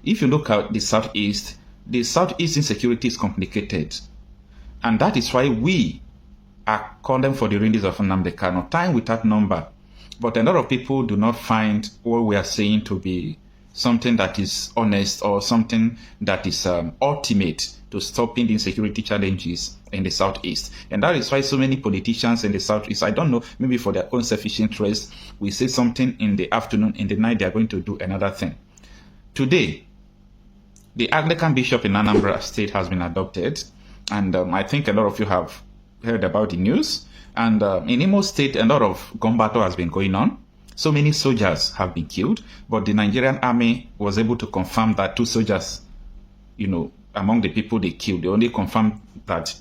if you look at the Southeast insecurity is complicated. And that is why we are calling for the release of Nnamdi Kanu, time without number. But a lot of people do not find what we are saying to be something that is honest or something that is ultimate to stopping the insecurity challenges in the Southeast. And that is why so many politicians in the Southeast, I don't know, maybe for their own selfish interest, we say something in the afternoon, in the night they are going to do another thing. Today, the Anglican bishop in Anambra State has been adopted, and I think a lot of you have heard about the news. And in Imo State, a lot of gun battle has been going on. So many soldiers have been killed, but the Nigerian army was able to confirm that 2 soldiers, among the people they killed, they only confirmed that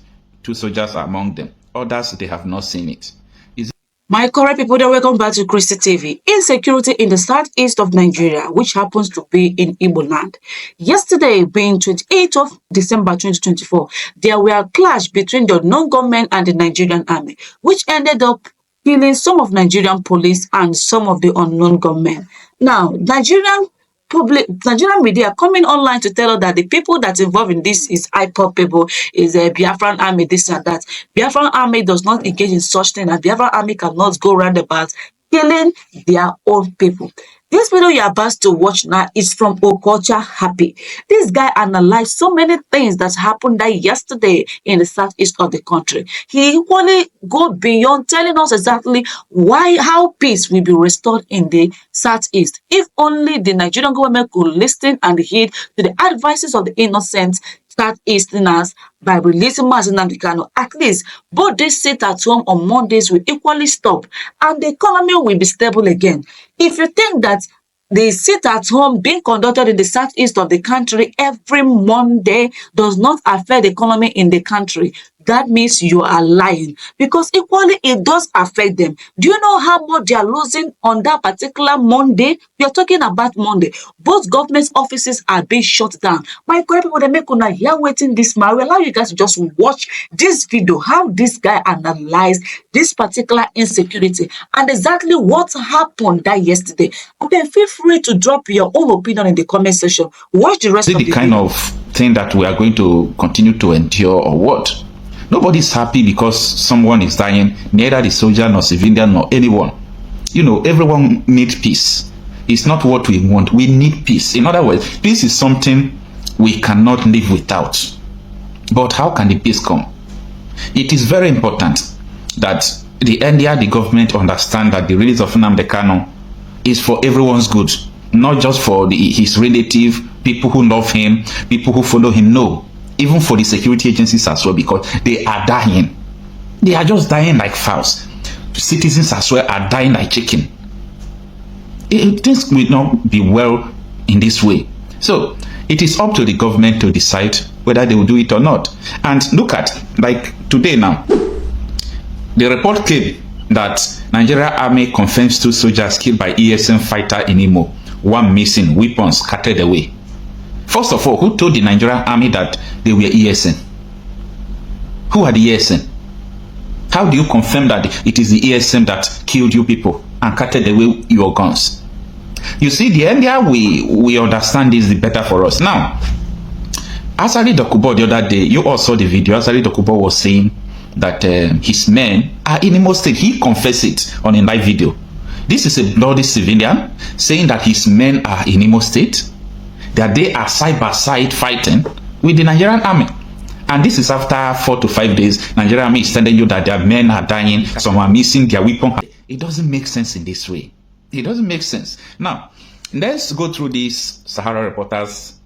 2 soldiers are among them. Others, they have not seen it. My correct people, welcome back to Christy TV. Insecurity in the southeast of Nigeria, which happens to be in Igbo land. Yesterday, being 28th of December 2024, there were a clash between the non-government and the Nigerian army, which ended up killing some of Nigerian police and some of the unknown gunmen. Now, Nigerian media coming online to tell us that the people that involved in this is IPOB people, is a Biafran army, this and that. Biafran army does not engage in such thing, and Biafran army cannot go round about killing their own people. This video you're about to watch now is from Okocha Happy. This guy analyzed so many things that happened there yesterday in the southeast of the country. He equally go beyond telling us exactly how peace will be restored in the southeast. If only the Nigerian government could listen and heed to the advices of the innocent Southeasterners by releasing Nnamdi Kanu, at least both they sit at home on Mondays will equally stop and the economy will be stable again. If you think that the sit at home being conducted in the southeast of the country every Monday does not affect the economy in the country, that means you are lying, because equally it does affect them. Do you know how much they are losing on that particular Monday? We are talking about Monday. Both government offices are being shut down. My correct people, they make una here waiting this man. I will allow you guys to just watch this video, how this guy analyzed this particular insecurity and exactly what happened that yesterday. And then feel free to drop your own opinion in the comment section. Watch the rest of the video. Kind of thing that we are going to continue to endure, or what? Nobody's happy because someone is dying, neither the soldier nor civilian nor anyone. Everyone needs peace. It's not what we want. We need peace. In other words, peace is something we cannot live without. But how can the peace come? It is very important that the earlier the government understand that the release of Nnamdi Kanu is for everyone's good, not just for his relative, people who love him, people who follow him. No. Even for the security agencies as well, because they are dying. They are just dying like fowls. Citizens as well are dying like chicken. Things will not be well in this way. So it is up to the government to decide whether they will do it or not. And look at, like today now, the report came that Nigerian army confirms 2 soldiers killed by ESN fighter in Imo, 1 missing, weapons scattered away. First of all, who told the Nigerian army that they were ESN? Who are the ESN? How do you confirm that it is the ESN that killed you people and carted away your guns? You see, the earlier we understand this, the better for us. Now, Asari Dokubo the other day, you all saw the video. Asari Dokubo was saying that his men are in Imo State. He confessed it on a live video. This is a bloody civilian saying that his men are in Imo State, that they are side by side fighting with the Nigerian army. And this is after 4 to 5 days. Nigerian army is telling you that their men are dying, some are missing their weapon. It doesn't make sense in this way. It doesn't make sense. Now, let's go through this Sahara Reporters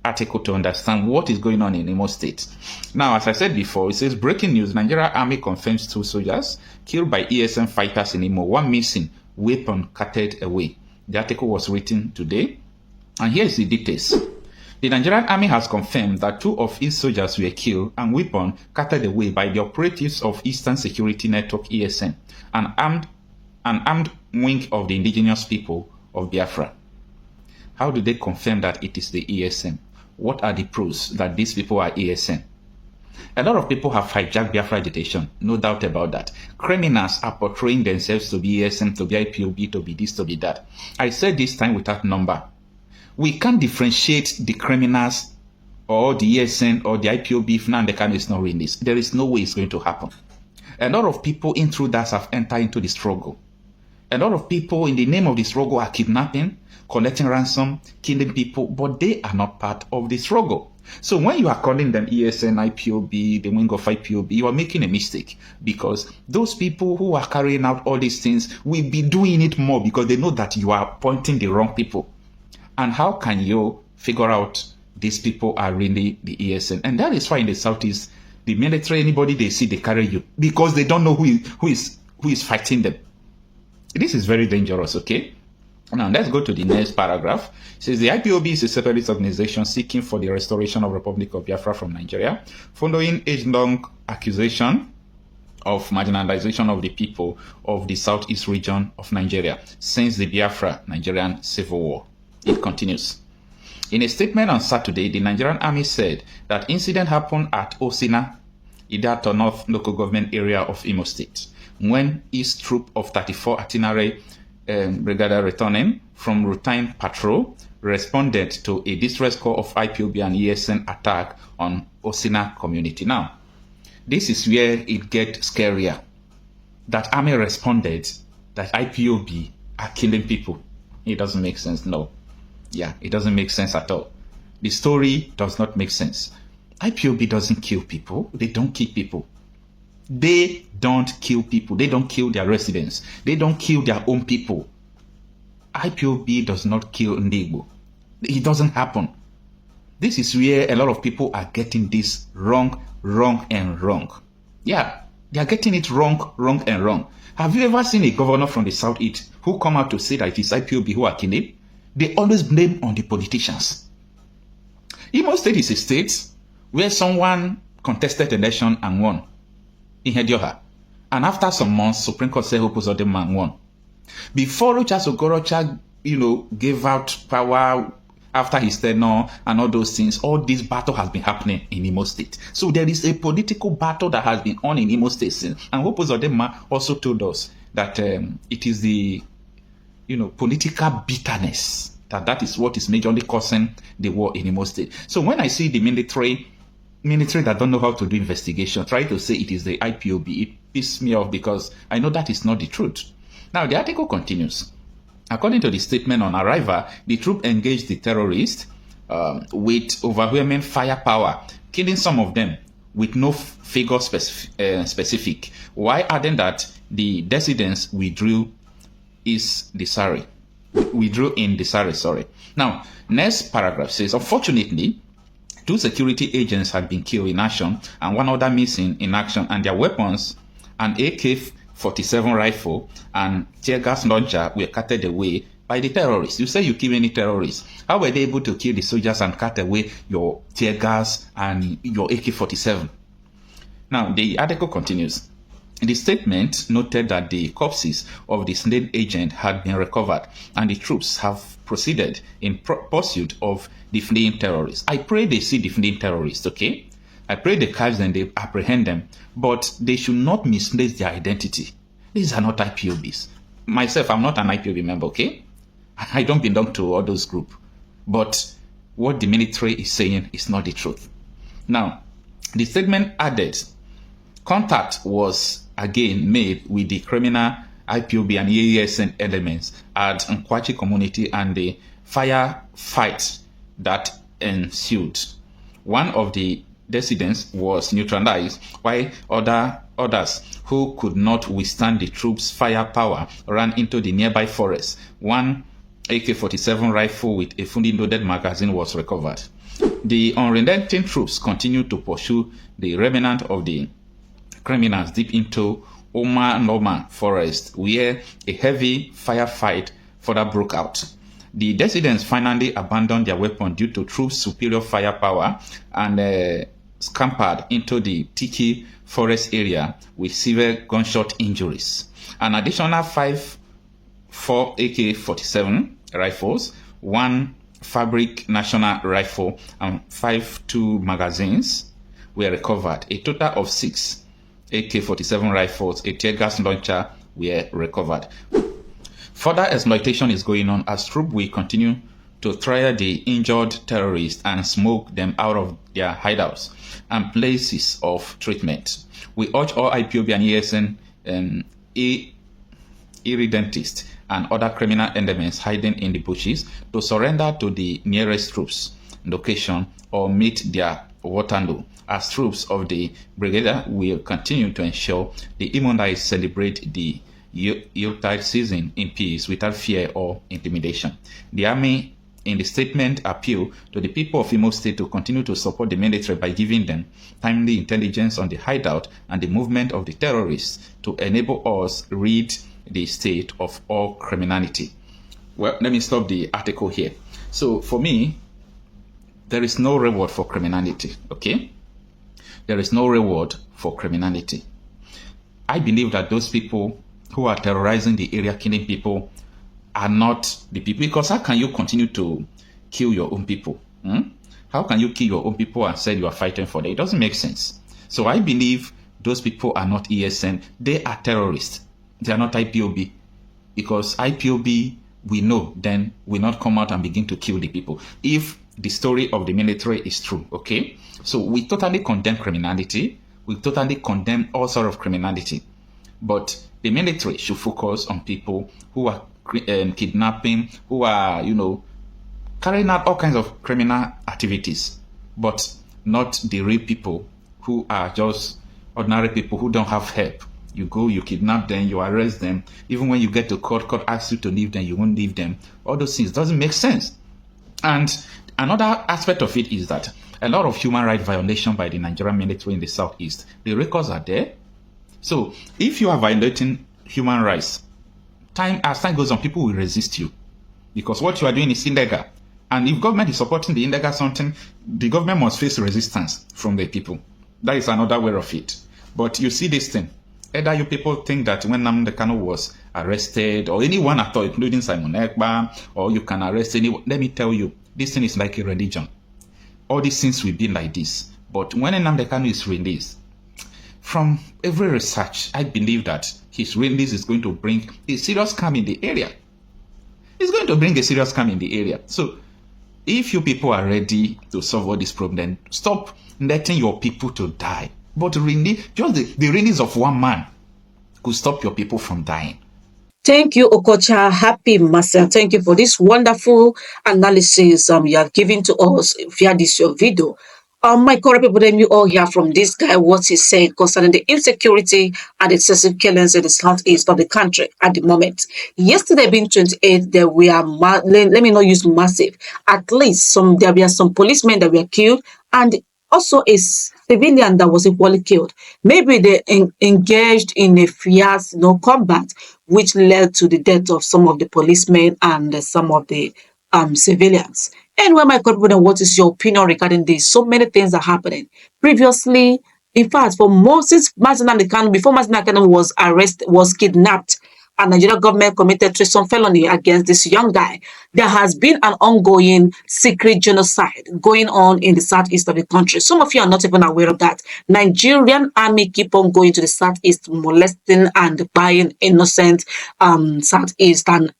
article to understand what is going on in Imo State. Now, as I said before, it says, breaking news, Nigerian army confirms 2 soldiers killed by ESN fighters in Imo, 1 missing, weapon carted away. The article was written today. And here's the details. The Nigerian army has confirmed that 2 of its soldiers were killed and weapons carted away by the operatives of Eastern Security Network ESN, an armed wing of the indigenous people of Biafra. How do they confirm that it is the ESN? What are the proofs that these people are ESN? A lot of people have hijacked Biafra agitation, no doubt about that. Criminals are portraying themselves to be ESN, to be IPOB, to be this, to be that. I said this time without number. We can't differentiate the criminals or the ESN or the IPOB if Nnamdi Kanu is not released. There is no way it's going to happen. A lot of people intruders have entered into the struggle. A lot of people in the name of the struggle are kidnapping, collecting ransom, killing people, but they are not part of the struggle. So when you are calling them ESN, IPOB, the wing of IPOB, you are making a mistake, because those people who are carrying out all these things will be doing it more because they know that you are pointing the wrong people. And how can you figure out these people are really the ESN? And that is why in the Southeast, the military, anybody they see, they carry you, because they don't know who is fighting them. This is very dangerous, okay? Now, let's go to the next paragraph. It says, the IPOB is a separatist organization seeking for the restoration of Republic of Biafra from Nigeria, following age-long accusation of marginalization of the people of the southeast region of Nigeria since the Biafra Nigerian Civil War. It continues. In a statement on Saturday, the Nigerian Army said that incident happened at Osina, Idato North local government area of Imo State, when East Troop of 34 Artillery Brigade returning from routine patrol responded to a distress call of IPOB and ESN attack on Osina community. Now, this is where it gets scarier. That army responded that IPOB are killing people. It doesn't make sense, no. Yeah, it doesn't make sense at all. The story does not make sense. IPOB doesn't kill people. They don't kill people. They don't kill people. They don't kill their residents. They don't kill their own people. IPOB does not kill Ndigbo. It doesn't happen. This is where a lot of people are getting this wrong. Yeah, they are getting it wrong. Have you ever seen a governor from the Southeast who come out to say that it is IPOB who are killing? They always blame on the politicians. Imo State is a state where someone contested election and won in Hedioha. And after some months, Supreme Court said Hope Uzodinma won. Before Rochas Okorocha, gave out power after his tenure and all those things, all this battle has been happening in Imo State. So there is a political battle that has been on in Imo State since. And Hope Uzodinma also told us that it is the political bitterness that is what is majorly causing the war in Imo State. So when I see the military that don't know how to do investigation try to say it is the IPOB, it pisses me off because I know that is not the truth. Now the article continues. According to the statement on arrival, the troop engaged the terrorists with overwhelming firepower, killing some of them with no figure specific, while adding that the dissidents withdrew in the Sari. Now, next paragraph says, unfortunately, 2 security agents had been killed in action and 1 other missing in action, and their weapons, an AK-47 rifle and tear gas launcher, were carted away by the terrorists. You say you kill any terrorists. How were they able to kill the soldiers and cut away your tear gas and your AK-47? Now, the article continues. The statement noted that the corpses of the slain agent had been recovered and the troops have proceeded in pursuit of the fleeing terrorists. I pray they see the fleeing terrorists, okay? I pray they catch them, they apprehend them, but they should not misplace their identity. These are not IPOBs. Myself, I'm not an IPOB member, okay? I don't belong to all those groups. But what the military is saying is not the truth. Now, the statement added, contact was again made with the criminal IPOB and ESN elements at Nkwachi community, and the firefight that ensued. One of the dissidents was neutralized, while others who could not withstand the troops' firepower ran into the nearby forest. 1 AK-47 rifle with a fully loaded magazine was recovered. The unrelenting troops continued to pursue the remnant of the criminals deep into Oma Norma forest, where a heavy firefight further broke out. The dissidents finally abandoned their weapon due to troops' superior firepower and scampered into the Tiki forest area with severe gunshot injuries. An additional 4 AK-47 rifles, 1 Fabric National rifle, and 5 2 magazines were recovered. A total of 6 AK-47 rifles, a tear gas launcher were recovered. Further exploitation is going on as troops will continue to try the injured terrorists and smoke them out of their hideouts and places of treatment. We urge all IPOB and ESN irredentists and other criminal elements hiding in the bushes to surrender to the nearest troops location or meet their Waterloo. As troops of the brigade will continue to ensure the Immunites celebrate the Yuletide season in peace without fear or intimidation. The army in the statement appeal to the people of Imo State to continue to support the military by giving them timely intelligence on the hideout and the movement of the terrorists to enable us rid the state of all criminality. Well, let me stop the article here. So for me, there is no reward for criminality, okay? There is no reward for criminality. I believe that those people who are terrorizing the area, killing people, are not the people. Because how can you continue to kill your own people? How can you kill your own people and say you are fighting for them? It doesn't make sense. So I believe those people are not ESN. They are terrorists. They are not IPOB. Because IPOB, we know, then will not come out and begin to kill the people. If the story of the military is true, okay? So we totally condemn criminality. We totally condemn all sort of criminality. But the military should focus on people who are kidnapping, who are, carrying out all kinds of criminal activities, but not the real people who are just ordinary people who don't have help. You go, you kidnap them, you arrest them. Even when you get to court asks you to leave them, you won't leave them. All those things doesn't make sense. And another aspect of it is that a lot of human rights violation by the Nigerian military in the southeast, the records are there. So if you are violating human rights, as time goes on, people will resist you because what you are doing is illegal. And if government is supporting the illegal something, the government must face resistance from the people. That is another way of it. But you see this thing. Either you people think that when Nnamdi Kanu was arrested, or anyone at all, including Simon Ekpa, or you can arrest anyone. Let me tell you, this thing is like a religion. All these things will be like this. But when Nnamdi Kanu is released, from every research, I believe that his release is going to bring a serious calm in the area. It's going to bring a serious calm in the area. So, if you people are ready to solve all this problem, then stop letting your people to die. But really, just the release of one man could stop your people from dying. Thank you, Okocha. Happy Marcel. Thank you for this wonderful analysis you have given to us via this your video. My correct people, then you all hear from this guy what he said concerning the insecurity and excessive killings in the southeast of the country at the moment. Yesterday, being 28, there were let me not use massive. At least there were some policemen that were killed, and also a civilian that was equally killed. Maybe they engaged in a fierce combat, which led to the death of some of the policemen and some of the civilians. Anyway, my God, what is your opinion regarding this? So many things are happening. Previously, in fact, before Nnamdi Kanu was kidnapped, and Nigerian government committed treason felony against this young guy, there has been an ongoing secret genocide going on in the southeast of the country. Some of you are not even aware of that. Nigerian army keep on going to the southeast, molesting and buying innocent southeastern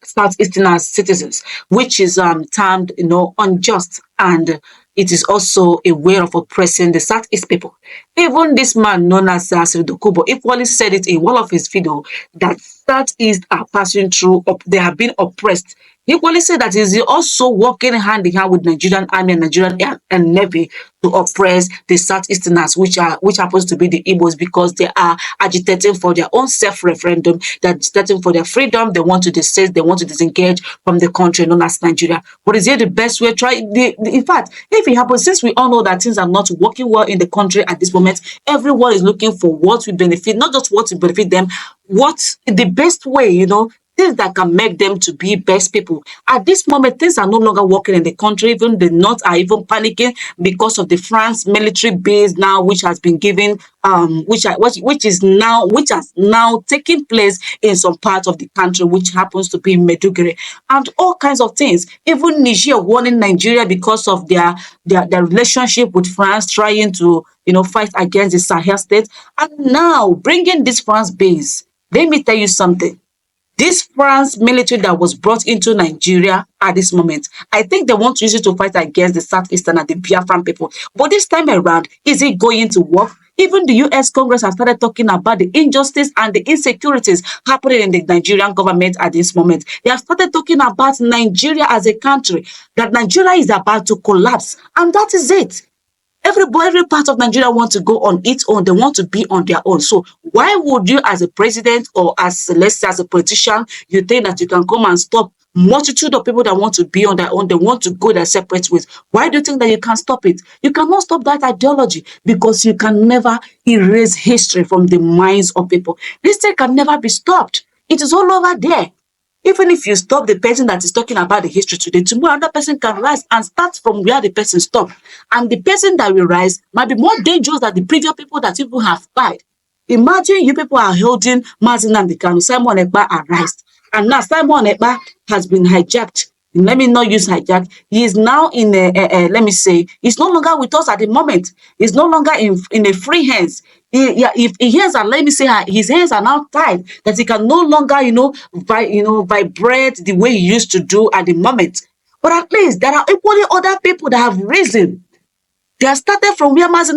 citizens, which is termed unjust, and it is also a way of oppressing the Southeast people. Even this man known as Kubo equally said it in one of his videos that Southeast are passing through, they have been oppressed. He equally said that he's also working hand in hand with Nigerian army and Nigerian air and navy to oppress the Southeasterners, which happens to be the Igbos, because they are agitating for their own self-referendum. They're agitating for their freedom. They want to disengage from the country known as Nigeria. What is here the best way? In fact, if it happens, since we all know that things are not working well in the country at this moment, everyone is looking for what will benefit, not just what will benefit them, what's the best way, things that can make them to be best people. At this moment, things are no longer working in the country. Even the North are even panicking because of the France military base now, which has been given, which has now taken place in some parts of the country, which happens to be in Meduguri, and all kinds of things. Even Niger warning Nigeria because of their relationship with France, trying to fight against the Sahel state, and now bringing this France base. Let me tell you something. This France military that was brought into Nigeria at this moment, I think they want to use it to fight against the Southeastern and the Biafran people. But this time around, is it going to work? Even the US Congress has started talking about the injustice and the insecurities happening in the Nigerian government at this moment. They have started talking about Nigeria as a country, that Nigeria is about to collapse, and that is it. Every part of Nigeria want to go on its own. They want to be on their own. So why would you, as a president or as, let's say, as a politician, you think that you can come and stop multitude of people that want to be on their own? They want to go their separate ways. Why do you think that you can stop it? You cannot stop that ideology, because you can never erase history from the minds of people. This thing can never be stopped. It is all over there. Even if you stop the person that is talking about the history today, tomorrow another person can rise and start from where the person stopped. And the person that will rise might be more dangerous than the previous people that people have died. Imagine you people are holding Mazi Nnamdi Kanu, Simon Ekpa arrested. And now Simon Ekpa has been hijacked. Let me not use hijack. He is now in let me say, he's no longer with us at the moment. He's no longer in a free hands. If his hands are, let me say, his hands are now tied, that he can no longer, vibrate the way he used to do at the moment. But at least there are equally other people that have risen. They have started from where Mazi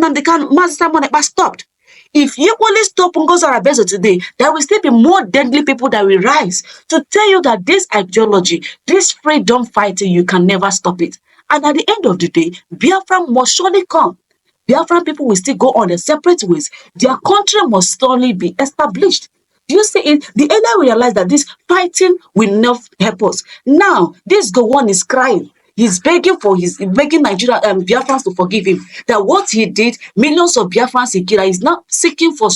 Simon Ekpa stopped. If you only stop Ngozi Arabezo today, there will still be more deadly people that will rise to tell you that this ideology, this freedom fighting, you can never stop it. And at the end of the day, Biafra must surely come. Biafran people will still go on their separate ways. Their country must surely be established. Do you see it? The earlier we realize that this fighting will not help us. Now, this Gowon is crying. He's begging Nigeria Biafrans to forgive him. That what he did, millions of Biafrans he killed, is now seeking for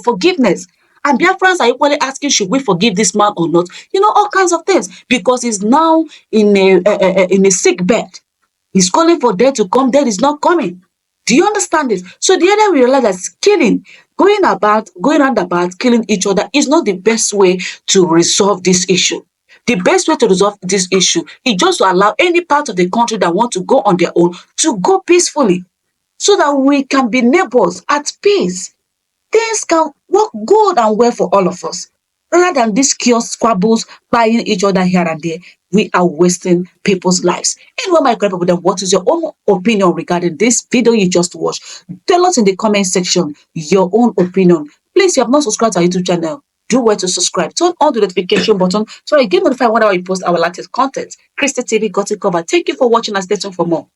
forgiveness. And Biafrans are equally asking, should we forgive this man or not? All kinds of things. Because he's now in a sick bed. He's calling for death to come. Death is not coming. Do you understand this? So the other we realize that going round about killing each other is not the best way to resolve this issue. The best way to resolve this issue is just to allow any part of the country that want to go on their own to go peacefully, so that we can be neighbors at peace. Things can work good and well for all of us. Rather than these chaos squabbles, buying each other here and there, we are wasting people's lives. Anyway, my great people, then what is your own opinion regarding this video you just watched? Tell us in the comment section your own opinion. Please, if you have not subscribed to our YouTube channel, do well to subscribe. Turn on the notification button so you get notified whenever we post our latest content. Christy TV got it covered. Thank you for watching and stay tuned for more.